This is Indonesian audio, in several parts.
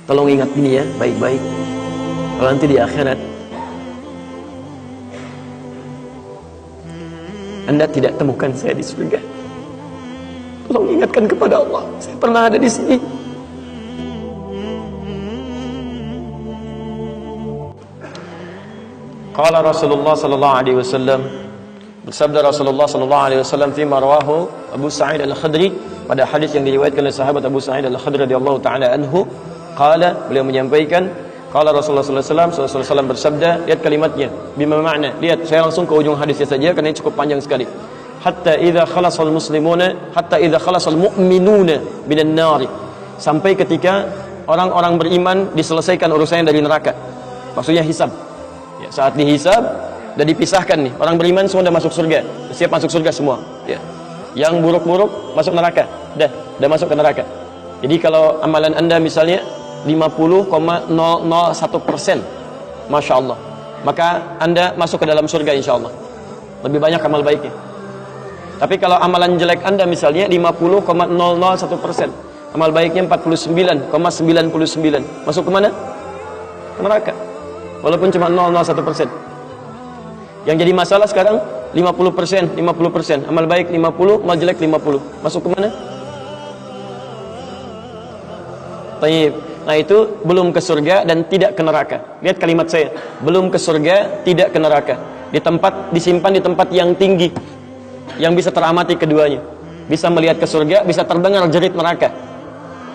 Tolong ingat ini ya, baik-baik. Kalau nanti di akhirat Anda tidak temukan saya di surga, tolong ingatkan kepada Allah, saya pernah ada di sini. Qala Rasulullah sallallahu alaihi wasallam, bersabda Rasulullah sallallahu alaihi wasallam fi marwahu Abu Sa'id Al-Khudri, pada hadis yang diriwayatkan oleh sahabat Abu Sa'id Al-Khudri radhiyallahu taala anhu, qala, beliau menyampaikan, qala Rasulullah sallallahu alaihi wasallam bersabda, lihat kalimatnya, bima makna, lihat, saya langsung ke ujung hadisnya saja karena ini cukup panjang sekali. Hatta idza khalasal muslimuna, hatta idza khalasal mu'minuna minan nar, sampai ketika orang-orang beriman diselesaikan urusannya dari neraka, maksudnya hisab. Ya, saat dihisab dan dipisahkan nih, orang beriman semua sudah masuk surga, siap masuk surga semua. Ya. Yang buruk-buruk masuk neraka, dah masuk ke neraka. Jadi kalau amalan Anda misalnya 50,001%, Masya Allah, maka Anda masuk ke dalam surga insya Allah. Lebih banyak amal baiknya. Tapi kalau amalan jelek Anda misalnya 50,001%, amal baiknya 49,99, masuk ke mana? Ke neraka. Walaupun cuma 0,01%. Yang jadi masalah sekarang 50%, amal baik 50, amal jelek 50. Masuk ke mana? Taib. Nah itu belum ke surga dan tidak ke neraka. Lihat kalimat saya, belum ke surga, tidak ke neraka. Disimpan di tempat yang tinggi, yang bisa teramati keduanya. Bisa melihat ke surga, bisa terdengar jerit neraka.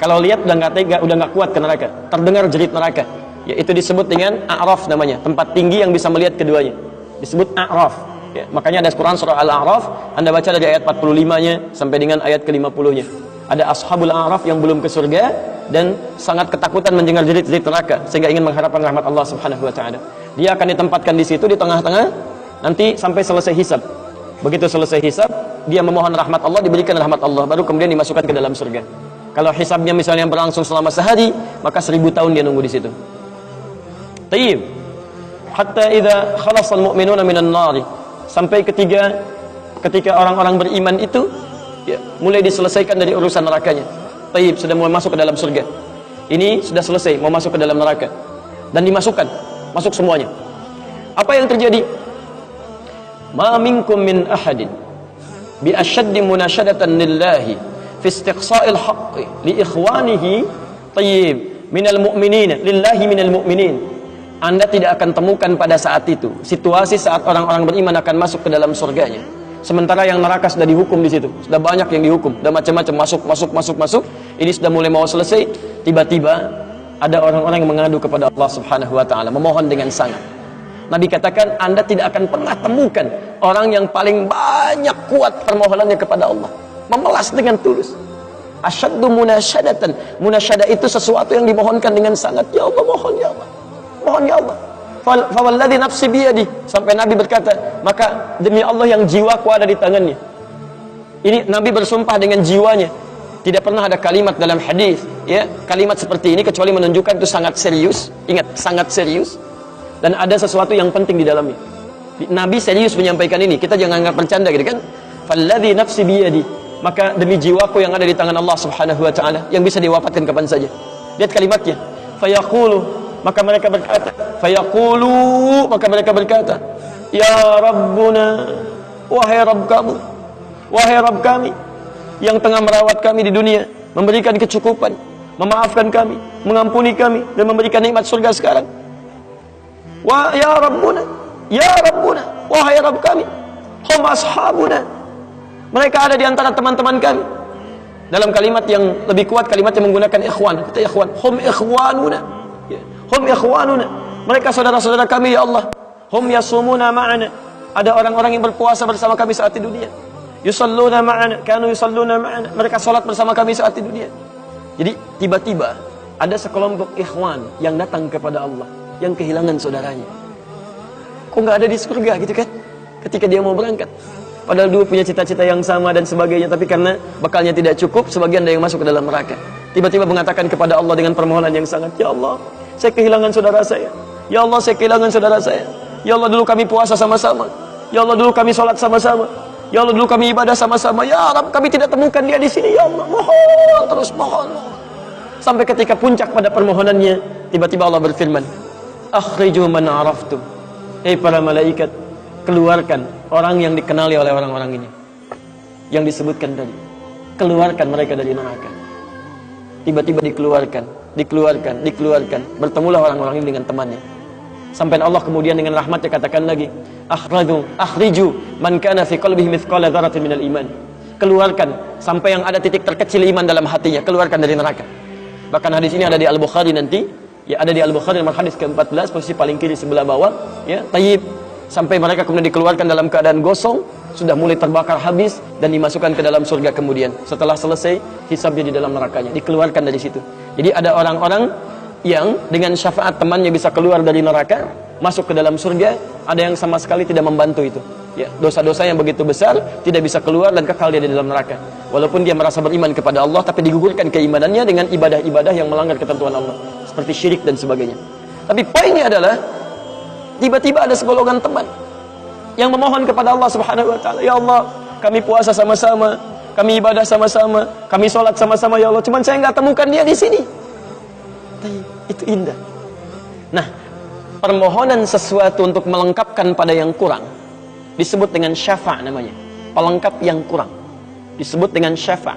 Kalau lihat udah nggak tega, udah nggak kuat ke neraka. Terdengar jerit neraka. Ya, itu disebut dengan A'raf namanya, tempat tinggi yang bisa melihat keduanya. Disebut A'raf. Ya, makanya ada Quran surah Al-A'raf, Anda baca dari ayat 45-nya sampai dengan ayat ke-50-nya. Ada ashabul A'raf yang belum ke surga dan sangat ketakutan mendengar jerit-jerit neraka sehingga ingin mengharapkan rahmat Allah Subhanahu wa taala. Dia akan ditempatkan di situ di tengah-tengah nanti sampai selesai hisab. Begitu selesai hisab, dia memohon rahmat Allah, diberikan rahmat Allah, baru kemudian dimasukkan ke dalam surga. Kalau hisabnya misalnya berlangsung selama sehari, maka 1000 tahun dia nunggu di situ. Tayyib. Hatta idza khalasal mu'minuna minan nar, sampai ketika orang-orang beriman itu ya, mulai diselesaikan dari urusan nerakanya. Tayyib, sudah mulai masuk ke dalam surga. Ini sudah selesai, mau masuk ke dalam neraka. Dan dimasukkan, masuk semuanya. Apa yang terjadi? Ma minkum min ahadin bi ashaddi munashadatan lillahi fi istiqsa'il haqqi li ikhwanihi tayyib minal mu'minin lillahi minal mu'minin. Anda tidak akan temukan pada saat itu situasi saat orang-orang beriman akan masuk ke dalam surganya, sementara yang neraka sudah dihukum di situ, sudah banyak yang dihukum, sudah macam-macam masuk. Ini sudah mulai mau selesai, tiba-tiba ada orang-orang yang mengadu kepada Allah Subhanahu wa taala, memohon dengan sangat. Nabi katakan, Anda tidak akan pernah temukan orang yang paling banyak kuat permohonannya kepada Allah, memelas dengan tulus. Asyaddu munasyadatan. Munasyadah itu sesuatu yang dimohonkan dengan sangat. Ya Allah, mohon ya Allah. Mohon ya Allah. Fawalladzi nafsi biyadi, sampai Nabi berkata, maka demi Allah yang jiwaku ada di tangannya. Ini Nabi bersumpah dengan jiwanya. Tidak pernah ada kalimat dalam hadis, ya, kalimat seperti ini kecuali menunjukkan itu sangat serius. Ingat, sangat serius. Dan ada sesuatu yang penting di dalamnya. Nabi serius menyampaikan ini. Kita jangan anggap bercanda gitu kan. Falladzi nafsi biyadi, maka demi jiwaku yang ada di tangan Allah Subhanahu wa taala, yang bisa diwafatkan kapan saja. Lihat kalimatnya. Fayaqulu, maka mereka berkata, fayaqulu, maka mereka berkata, ya Rabbuna, wahai Rabb kamu, wahai Rabb kami yang tengah merawat kami di dunia, memberikan kecukupan, memaafkan kami, mengampuni kami, dan memberikan nikmat surga sekarang. Wa ya Rabbuna, wahai Rabb kami, hum ashabuna, mereka ada di antara teman-teman kami. Dalam kalimat yang lebih kuat, kalimat yang menggunakan ikhwan, kata ikhwan, hum ikhwanuna, hum ikhwanuna, mereka saudara-saudara kami ya Allah. Hum yasumuna ma'ana, ada orang-orang yang berpuasa bersama kami saat di dunia. Yusalluna ma'ana, kanu yusalluna ma'ana, mereka salat bersama kami saat di dunia. Jadi tiba-tiba ada sekelompok ikhwan yang datang kepada Allah, yang kehilangan saudaranya. Kok nggak ada di surga gitu kan? Ketika dia mau berangkat, padahal dua punya cita-cita yang sama dan sebagainya, tapi karena bekalnya tidak cukup, sebagian ada yang masuk ke dalam neraka. Tiba-tiba mengatakan kepada Allah dengan permohonan yang sangat, ya Allah, saya kehilangan saudara saya. Ya Allah, saya kehilangan saudara saya. Ya Allah, dulu kami puasa sama-sama. Ya Allah, dulu kami sholat sama-sama. Ya Allah, dulu kami ibadah sama-sama. Ya Rabb, kami tidak temukan dia di sini. Ya Allah, mohon terus, mohon. Sampai ketika puncak pada permohonannya, tiba-tiba Allah berfirman, akhriju man araftum. Para malaikat, keluarkan orang yang dikenali oleh orang-orang ini, yang disebutkan tadi. Keluarkan mereka dari neraka. Tiba-tiba dikeluarkan. Bertemulah orang-orang ini dengan temannya. Sampai Allah kemudian dengan rahmatnya katakan lagi, akhriju man kana fi qalbihi mithqala dzarratin minal iman. Keluarkan sampai yang ada titik terkecil iman dalam hatinya, keluarkan dari neraka. Bahkan hadis ini ada di Al-Bukhari nanti, ya ada di Al-Bukhari nomor hadis ke-14, posisi paling kiri sebelah bawah, ya, tayyib. Sampai mereka kemudian dikeluarkan dalam keadaan gosong, sudah mulai terbakar habis dan dimasukkan ke dalam surga kemudian. Setelah selesai hisabnya di dalam nerakanya, dikeluarkan dari situ. Jadi ada orang-orang yang dengan syafaat temannya bisa keluar dari neraka, masuk ke dalam surga, ada yang sama sekali tidak membantu itu. Ya, dosa-dosa yang begitu besar tidak bisa keluar dan kekal dia di dalam neraka. Walaupun dia merasa beriman kepada Allah, tapi digugurkan keimanannya dengan ibadah-ibadah yang melanggar ketentuan Allah, seperti syirik dan sebagainya. Tapi poinnya adalah tiba-tiba ada segolongan teman yang memohon kepada Allah Subhanahu wa taala, ya Allah, kami puasa sama-sama, kami ibadah sama-sama, kami sholat sama-sama ya Allah, cuman saya nggak temukan dia di sini. Itu indah. Nah, permohonan sesuatu untuk melengkapkan pada yang kurang disebut dengan syafa' namanya. Pelengkap yang kurang disebut dengan syafa'.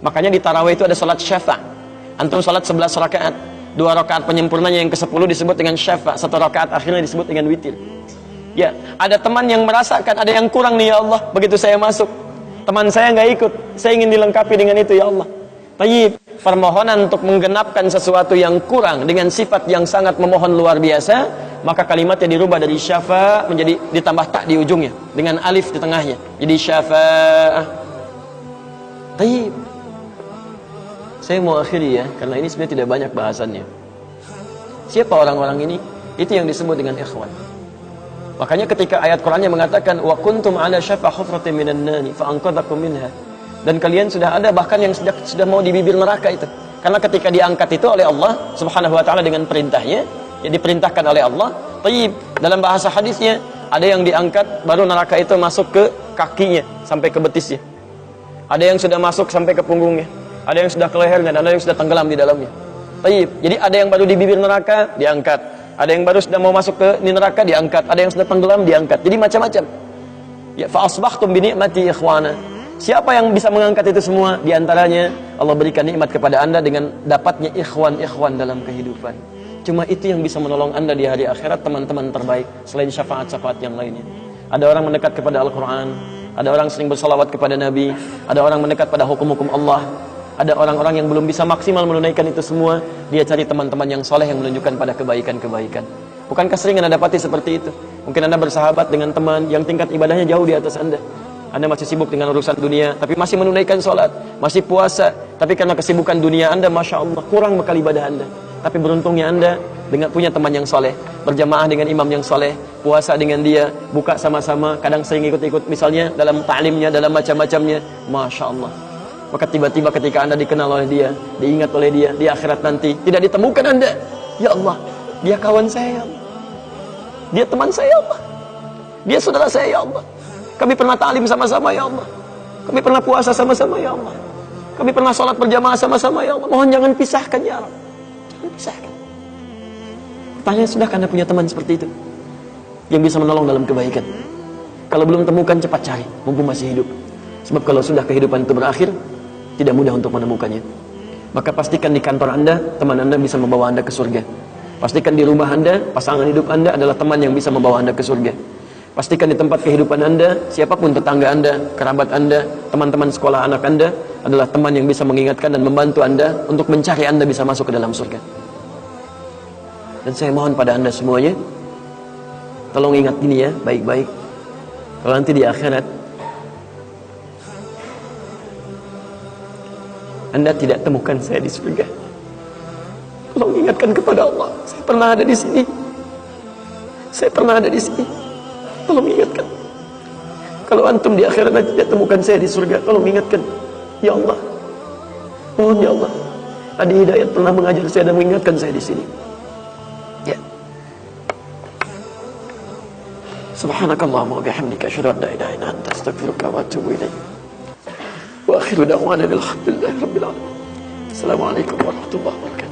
Makanya di tarawih itu ada salat syafa'. Antum salat 11 rakaat, 2 rakaat penyempurnanya yang ke-10 disebut dengan syafa', 1 rakaat akhirnya disebut dengan witir. Ya, ada teman yang merasakan ada yang kurang nih ya Allah, begitu saya masuk, teman saya nggak ikut, saya ingin dilengkapi dengan itu ya Allah. Tayyib, permohonan untuk menggenapkan sesuatu yang kurang dengan sifat yang sangat memohon luar biasa, maka kalimatnya dirubah dari syafa' menjadi ditambah tak di ujungnya dengan alif di tengahnya, jadi syafa'ah. Tayyib. Saya mau akhiri ya, karena ini sebenarnya tidak banyak bahasannya. Siapa orang-orang ini? Itu yang disebut dengan ikhwan. Makanya ketika ayat Qur'annya mengatakan wa kuntum ala syafa hufratin minan nari fa anqadhakum minha. Dan kalian sudah ada bahkan yang sudah mau di bibir neraka itu. Karena ketika diangkat itu oleh Allah Subhanahu wa taala dengan perintahnya, ya diperintahkan oleh Allah. Tayyib, dalam bahasa hadisnya ada yang diangkat baru neraka itu masuk ke kakinya sampai ke betisnya. Ada yang sudah masuk sampai ke punggungnya. Ada yang sudah ke lehernya dan ada yang sudah tenggelam di dalamnya. Tayyib. Jadi ada yang baru di bibir neraka diangkat. Ada yang baru sudah mau masuk ke neraka diangkat. Ada yang sudah tenggelam diangkat. Jadi macam-macam. Ya fa asbahtum bi ni'mati ikhwana. Siapa yang bisa mengangkat itu semua? Di antaranya Allah berikan nikmat kepada Anda dengan dapatnya ikhwan-ikhwan dalam kehidupan. Cuma itu yang bisa menolong Anda di hari akhirat, teman-teman terbaik selain syafaat-syafaat yang lainnya. Ada orang mendekat kepada Al-Quran, ada orang sering bersalawat kepada Nabi, ada orang mendekat pada hukum-hukum Allah. Ada orang-orang yang belum bisa maksimal menunaikan itu semua, dia cari teman-teman yang soleh yang menunjukkan pada kebaikan-kebaikan. Bukankah sering Anda dapati seperti itu? Mungkin Anda bersahabat dengan teman yang tingkat ibadahnya jauh di atas Anda. Anda masih sibuk dengan urusan dunia, tapi masih menunaikan sholat, masih puasa, tapi karena kesibukan dunia Anda, Masya Allah, kurang bekal ibadah Anda. Tapi beruntungnya Anda dengan punya teman yang soleh, berjamaah dengan imam yang soleh, puasa dengan dia, buka sama-sama, kadang sering ikut-ikut misalnya dalam ta'limnya, dalam macam-macamnya, Masya Allah. Maka tiba-tiba ketika Anda dikenal oleh dia, diingat oleh dia, di akhirat nanti tidak ditemukan Anda, ya Allah, dia kawan saya ya Allah, dia teman saya ya Allah, dia saudara saya ya Allah, kami pernah ta'lim sama-sama ya Allah, kami pernah puasa sama-sama ya Allah, kami pernah sholat berjamaah sama-sama ya Allah, mohon jangan pisahkan ya Allah, jangan pisahkan. Pertanyaan, sudahkah Anda punya teman seperti itu yang bisa menolong dalam kebaikan? Kalau belum temukan, cepat cari mumpung masih hidup. Sebab kalau sudah kehidupan itu berakhir, tidak mudah untuk menemukannya. Maka pastikan di kantor Anda, teman Anda bisa membawa Anda ke surga. Pastikan di rumah Anda, pasangan hidup Anda adalah teman yang bisa membawa Anda ke surga. Pastikan di tempat kehidupan Anda, siapapun tetangga Anda, kerabat Anda, teman-teman sekolah anak Anda adalah teman yang bisa mengingatkan dan membantu Anda untuk mencari Anda bisa masuk ke dalam surga. Dan saya mohon pada Anda semuanya, tolong ingat ini ya, baik-baik. Kalau nanti di akhirat Anda tidak temukan saya di surga, tolong ingatkan kepada Allah, saya pernah ada di sini, saya pernah ada di sini. Tolong ingatkan. Kalau antum di akhirat nanti tidak temukan saya di surga, tolong ingatkan. Ya Allah, mohon ya Allah, Adi Hidayat pernah mengajar saya dan mengingatkan saya di sini. Ya. Subhanakallahumma wa bihamdika asyhadu an la ilaha illa anta astaghfiruka wa atubu ilaik. Wa akhiru da'wana alhamdulillahi rabbil alamin. Assalamualaikum warahmatullahi wabarakatuh.